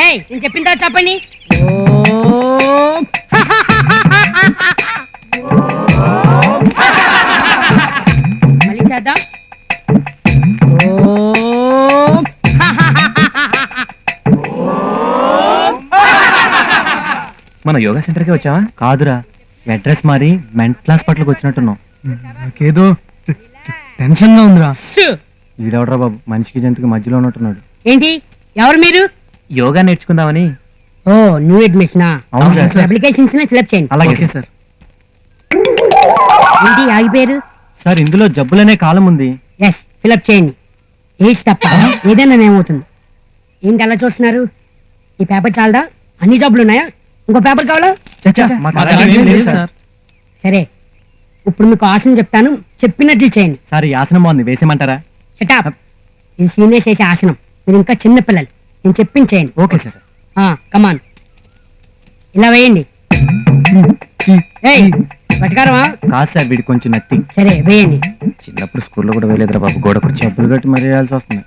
ఏయ్ నేను చెప్పిందా చెప్పండి. మళ్ళీ చేద్దాం. మన యోగా సెంటర్కి వచ్చావా? కాదురా, అడ్రస్ మారి మెంటల్ హాస్పిటల్కి వచ్చినట్టున్నాం. నాకేదో టెన్షన్ గా ఉందిరా. ఈడవడరా బాబు, మనిషికి జంతువుకి మధ్యలో ఉన్నట్టున్నాడు. ఏంటి ఎవరు మీరు? యోగా నేర్చుకుందామని. ఓ న్యూ అడ్మిషనా? అవును సార్. అప్లికేషన్స్ ఫిల్అప్ చేయండి. అలాగే సార్. ఏంటి ఆగిపోయారు? సార్ ఇందులో జబ్బులనే కాలం ఉంది. ఎస్ ఫిల్అప్ చేయండి. ఏజ్ తప్ప ఏదైనా ఏమవుతుంది. ఏంటి అలా చూస్తున్నారు? ఈ పేపర్ చాలదా? అన్ని జబ్బులు ఉన్నాయా? ఇంకో పేపర్ కావాలా? సరే ఇప్పుడు మీకు ఆసనం చెప్తాను, చెప్పినట్లు చేయండి. సార్ ఈ ఆసనం బాగుంది, వేసేమంటారా? షటాప్. ఇది సీనియర్స్ చేసే ఆసనం, మీరు ఇంకా చిన్న పిల్లలు. నేను చెప్పించేయండి. Okay sir. కమాన్, ఇలా వేయండి. ఏయ్ పట్టుకారమా? కాదు సార్, వీడి కొంచెం నత్తి. సరే వేయండి. చిన్నప్పుడు స్కూల్లో కూడా వేయలేదురా బాబు, గోడ కూర్చో చెప్పులు కట్టి మరీ వేయాల్సి వస్తుంది.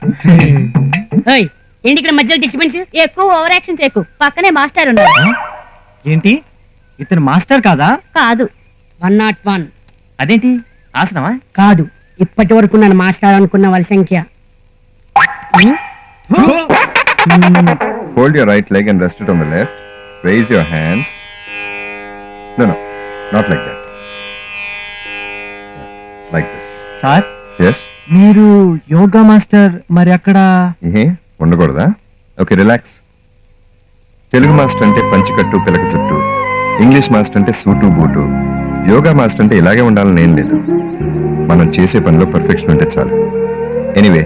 ఏయ్ ఏంటి ఇక్కడ మధ్యలో డిస్టర్బెన్స్? ఎక్కువ ఓవర్ యాక్షన్ చేయకు, పక్కనే మాస్టర్ ఉన్నారు. ఏంటి ఇతను మాస్టర్ కాదా? కాదు, 101. అదేంటి ఆసనమా? కాదు, ఇప్పటి వరకు నన్ను మాస్టర్ అనుకున్న వాళ్ళ సంఖ్య. Hold your right leg and rest it on the left. Raise your hands. No, not like that. Like this. Sir Yes? మీరు యోగా మాస్టర్, మరి అక్కడ ఉండకూడదా? Okay, relax. తెలుగు మాస్టర్ అంటే పంచికట్టు పిలక చుట్టూ, ఇంగ్లీష్ మాస్టర్ అంటే సూటు బూటు, యోగా మాస్టర్ అంటే ఇలాగే ఉండాలని ఏం లేదు. మనం చేసే పనిలో పర్ఫెక్షన్ ఉంటే చాలు. ఎనీవే,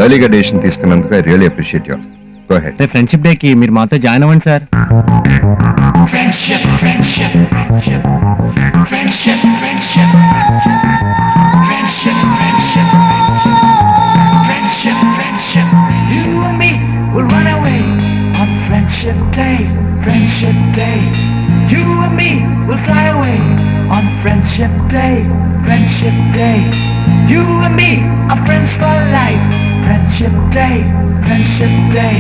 ఎర్లీగా డెసిషన్ తీసుకున్నందుకు I really appreciate you all. Go ahead. Friendship day కి మీరు మాతో జాయిన్ అవ్వండి sir. You and me will run away on Friendship Day, Friendship Day. You and me will fly away on Friendship Day, Friendship Day. You and me are friends for life, Friendship Day, Friendship Day.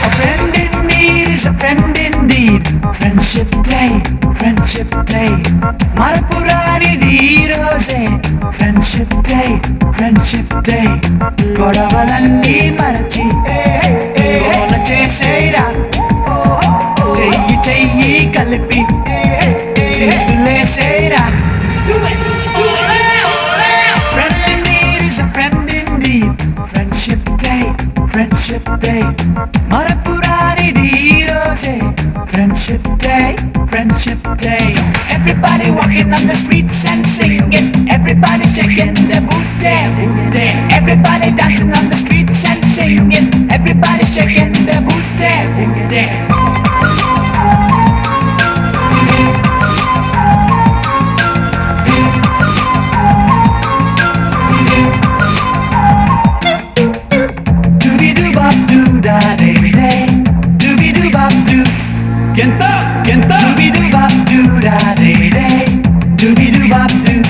A friend in need is a friend indeed, Friendship Day, Friendship Day. మరపురానిది ఈ రోజే, Friendship Day, Friendship Day. గొడవలన్నీ మరచి గోల చేసేరా, చెయ్యి చెయ్యి కలిపి చేతులేసేరా. Friend in need is a friend indeed, Friendship Day, Friendship Day. మరపురానిది ఈ రోజే, Friendship Day, Friendship Day. Everybody walking on the streets and singing, everybody shaking their booty, booty. Everybody dancing on the streets and singing, everybody shaking their booty, booty. Doobie-doo-bop-doo-da-day-day, doobie-doo-bop-doo. Kento, kento. Doobie-doo-bop-doo-da-day-day, doobie-doo-bop-doo.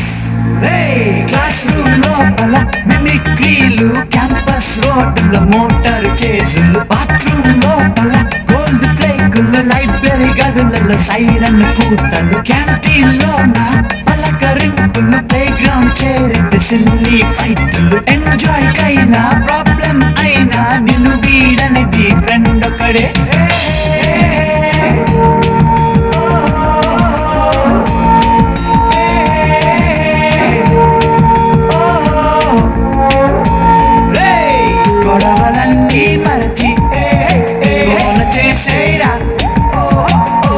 Hey, classroom లోపల మిమిక్రీలు, campus రోడ్ల motor చేజులు, bathroom లోపల gold ఫ్లేకులు, library గదులలో siren కూతలు, canteen లోన పలకరింపులు, play ground చేరితే silly ఫైట్లు. Enjoy కైనా problem అయినా నిన్ను వీడనిది ఫ్రెండ్ ఒకడే. గొడవలన్నీ మరచి గోల చేసేరా,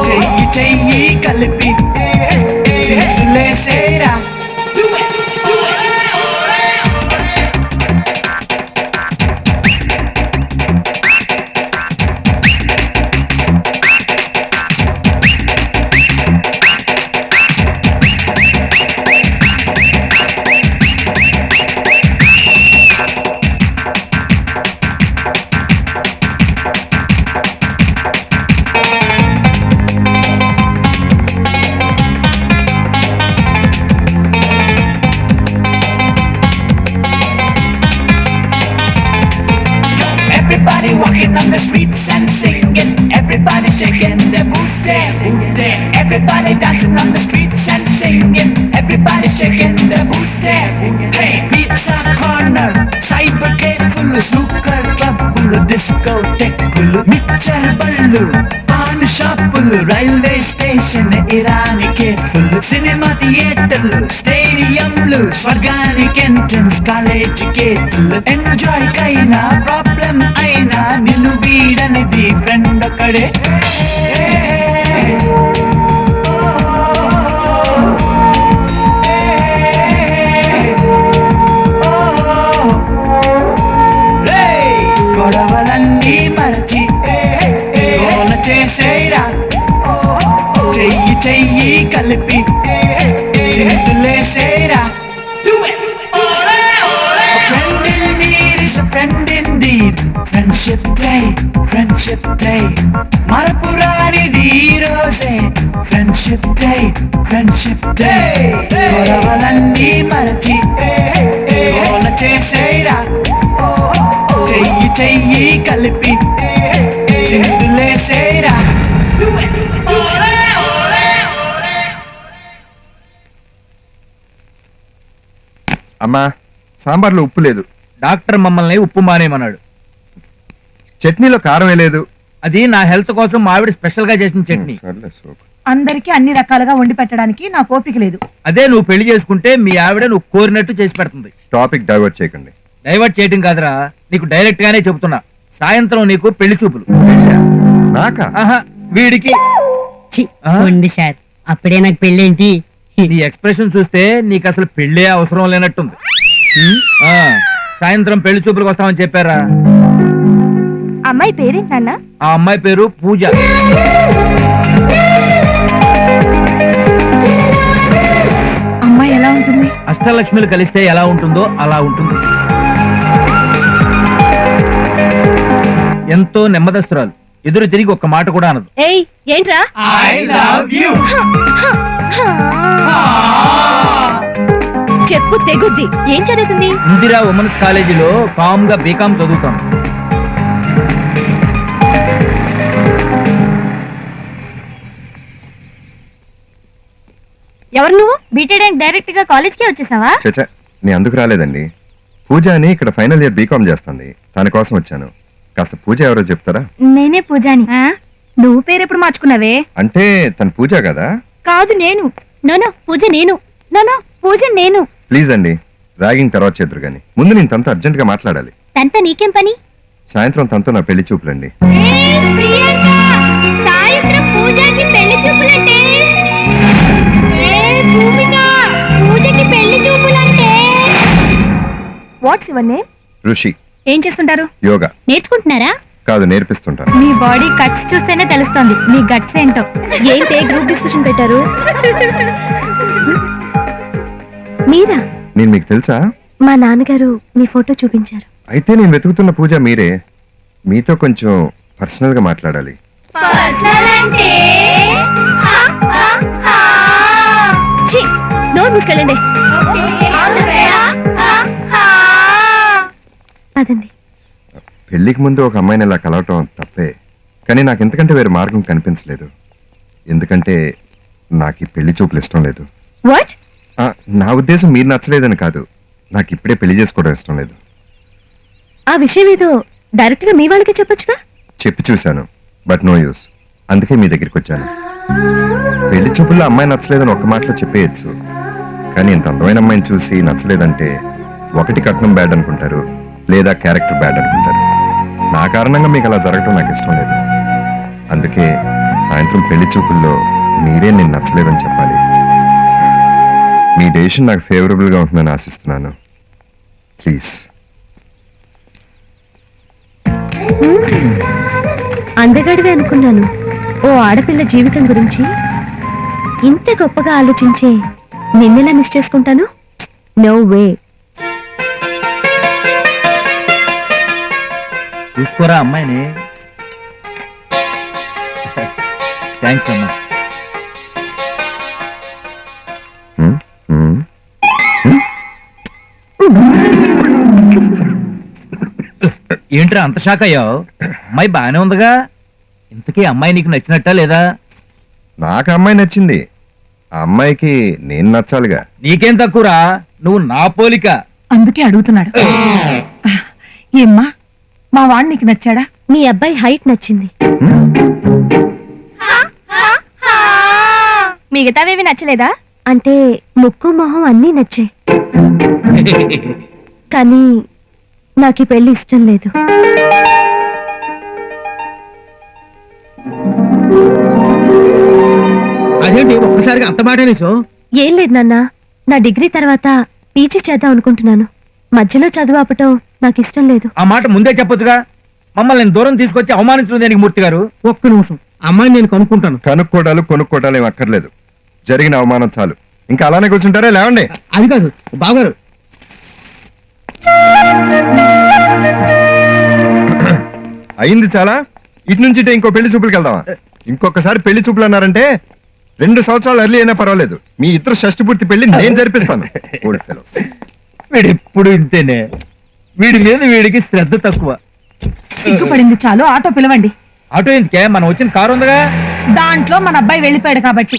చెయ్యి చెయ్యి కలిపి చేతులేసేరా. shaking their booty, booty. Everybody dancing on the streets and singing. Everybody shaking their booty, booty. Hey, pizza corner, cyber cafe full, snooker club full, discotheque full, mixer ballu, pawn shop full, railway station, Irani cafe full, cinema theater, stadiumlu, స్వర్గానికి entrance, college gate, enjoy కైనా problem అయినా నిన్ను వీడనిది friend ఒక్కడే. గొడవలన్నీ మరచి గోల చేసేరా, చెయ్యి చెయ్యి కలిపి చేతులేసేరా. Friend in need is a friend indeed. Friendship day, friendship day. మరపురానిది ఈ రోజే friendship day, friendship day. గొడవలన్నీ మరచి గోల చేసేరా, చెయ్యి చెయ్యి కలిపి చేతులేసేరా. అమ్మా, సాంబార్లో ఉప్పు లేదు, డాక్టర్ మమ్మల్ని ఉప్పు మానేయమన్నాడు. చట్నీలో కారం వేయలేదు. అది నా హెల్త్ కోసం మావిడ స్పెషల్ గా చేసిన చట్నీ. సర్లే, సూపర్. అందరికీ అన్ని రకాలుగా వండి పెట్టడానికి నాకు ఓపిక లేదు. అదే నువ్వు పెళ్లి చేసుకుంటే మీ ఆవిడ నువ్వు కోరినట్టు చేసి పెడుతుంది. టాపిక్ డైవర్ట్ చేయకండి. డైవర్ట్ చేయడం కాదురా, నీకు డైరెక్ట్ గానే చెబుతున్నా. సాయంత్రం నీకు పెళ్లి చూపులు. నాకా? ఆహా, వీడికి. ఛీ, ఆ? పోండి సార్, అప్పుడే నాకు పెళ్ళేంటి? నీ ఎక్స్ప్రెషన్ చూస్తే నీకు అసలు పెళ్ళే అవసరం లేనట్టుంది. ఆ, సాయంత్రం పెళ్లి చూపులకు వస్తామని చెప్పారా? అమ్మాయి పేరేంటన్నా? ఆ అమ్మాయి పేరు పూజ. అమ్మాయి ఎలా ఉంటుంది? అష్టలక్ష్మిలు కలిస్తే ఎలా ఉంటుందో అలా ఉంటుంది. ఎంతో నెమ్మదస్తురాలు, ఎదురు తిరిగి ఒక్క మాట కూడా అనదు. ఏయ్, ఏంట్రా? I love you. చెప్పు తెగుద్ది. ఏం చదువుతుంది? ఇందిరా ఉమెన్స్ కాలేజీలో కామ్ గా బీకామ్ చదువుతాను. ఎవరు నువ్వు? బీటెడ్ డైరెక్ట్ గా కాలేజ్ కి వచ్చేసావా? చచ్చా, నీ అందుకు రాలేదండి. పూజ అని ఇక్కడ ఫైనల్ ఇయర్ బీకామ్ చేస్తుంది, తన కోసం వచ్చాను. కాస్త పూజ ఎవరో చెప్తారా? నేనే పూజాని. నువ్వు పేరు ఎప్పుడు మార్చుకున్నావే? అంటే తన పూజ కదా? కాదు, నేను. నోనో పూజ నేను. నోనో పూజ నేను. ప్లీజ్ అండి, ర్యాగింగ్ తర్వాత చేద్దరు కానీ ముందు నేను తనతో అర్జెంట్ గా మాట్లాడాలి. తనతో నీకేం పని? సాయంత్రం తనతో నా పెళ్లి చూపులండి. సాయంత్రం పూజకి పెళ్లి చూపులంటే? పూజకి పెళ్లి చూపులంటే? What's your name? ఋషి. ఏం చేస్తుంటారు? యోగా. నేర్చుకుంటున్నారా? కాదు, నేర్పిస్తుంటాను. మీ బాడీ కట్స్ చూస్తేనే తెలుస్తుంది మీ గట్స్ ఏంటో. ఏంటే గ్రూప్ డిస్కషన్ పెట్టారు? మీరా? నేను మీకు తెలుసా? మా నాన్నగారు మీ ఫోటో చూపించారు. అయితే నేను వెతుకుతున్న పూజ మీరే. మీతో కొంచెం పర్సనల్ గా మాట్లాడాలి. నోరు మూసుకెళ్ళండి. అదండి. పెళ్లికి ముందు ఒక అమ్మాయిని ఇలా కలవటం తప్పే, కానీ నాకు ఎంతకంటే వేరే మార్గం కనిపించలేదు. ఎందుకంటే నాకు ఈ పెళ్లి చూపులు ఇష్టం లేదు. వాట్? నా ఉద్దేశం మీరు నచ్చలేదని కాదు, నాకు ఇప్పుడే పెళ్లి చేసుకోవడం ఇష్టం లేదు. ఆ విషయం ఏదో డైరెక్ట్ గా మీ వాళ్ళకి చెప్పొచ్చుగా. చెప్పి చూశాను, బట్ నో యూస్. అందుకే మీ దగ్గరికి వచ్చాను. పెళ్లి చూపుల్లో అమ్మాయి నచ్చలేదని ఒక్క మాటలో చెప్పేయచ్చు, కానీ ఇంత అందమైన అమ్మాయిని చూసి నచ్చలేదంటే ఒకటి కట్నం బ్యాడ్ అనుకుంటారు, లేదా క్యారెక్టర్ బ్యాడ్ అనుకుంటారు. నా కారణంగా మీకు అలా జరగటం నాకు ఇష్టం లేదు. అందుకే సాయంత్రం పెళ్లి చూపుల్లో మీరే నేను నచ్చలేదని చెప్పాలి. మీ డెసిషన్ నాకు ఫేవరబుల్గా ఉంటుందని ఆశిస్తున్నాను. ప్లీజ్. అందగాడివే అనుకున్నాను. ఓ ఆడపిల్ల జీవితం గురించి ఇంత గొప్పగా ఆలోచించే నిన్నెలా మిస్ చేసుకుంటాను? No way. చూసుకోరా అమ్మాయిని. థ్యాంక్స్ అమ్మా. హ్మ్? హ్మ్? ఏంట్రా అంత షాక్ అయ్యావు? అమ్మాయి బాగానే ఉందిగా. ఇంతకీ అమ్మాయి నీకు నచ్చినట్టా లేదా? నాకు అమ్మాయి నచ్చింది, ఆ అమ్మాయికి నేను నచ్చాలిగా. నీకేం తక్కువరా, నువ్వు నా పోలిక. అందుకే అడుగుతున్నాడు. ఏమ్మా, మా వాడు నీకు నచ్చాడా? మీ అబ్బాయి హైట్ నచ్చింది. మిగతావేవి నచ్చలేదా? అంటే ముక్కు మొహం అన్నీ నచ్చాయి, కానీ నాకు ఈ పెళ్లి ఇష్టం లేదు. అదేంటి ఒక్కసారిగా అంత మాట అనేసో? ఏం లేదు నాన్న, నా డిగ్రీ తర్వాత పీజీ చేద్దాం అనుకుంటున్నాను. మధ్యలో చదువు ఆపటం నాకు ఇష్టం లేదు. ఆ మాట ముందే చెప్పొచ్చుగా. మమ్మల్ని నేను దూరం తీసుకొచ్చి అవమానించడం దేనికి మూర్తి గారు? ఒక్క నిమిషం, అమ్మాయిని నేను కనుక్కుంటాను. కొనుక్కోటాలు ఏం అక్కర్లేదు, జరిగిన అవమానం చాలు. ఇంకా అలానే కూర్చుంటారా? లేవండి. అది కాదు బావగారు, అయింది చాలా. ఇటు నుంచి ఇటే ఇంకో పెళ్లి చూపులకు వెళ్దామా? ఇంకొకసారి పెళ్లి చూపులు అన్నారంటే 2 సంవత్సరాలు ఎర్లీ అయినా పర్వాలేదు, మీ ఇద్దరు షష్టి పూర్తి పెళ్లి నేను జరిపిస్తాను. Old fellows. వీడెప్పుడు ఇంతేనే, వీడి మీద వీడికి శ్రద్ధ తక్కువ. సిగ్గుపడింది చాలు, ఆటో పిలవండి. ఆటో ఎందుకే, మనం వచ్చిన కారు ఉందిగా. దాంట్లో మన అబ్బాయి వెళ్ళిపోయాడు కాబట్టి.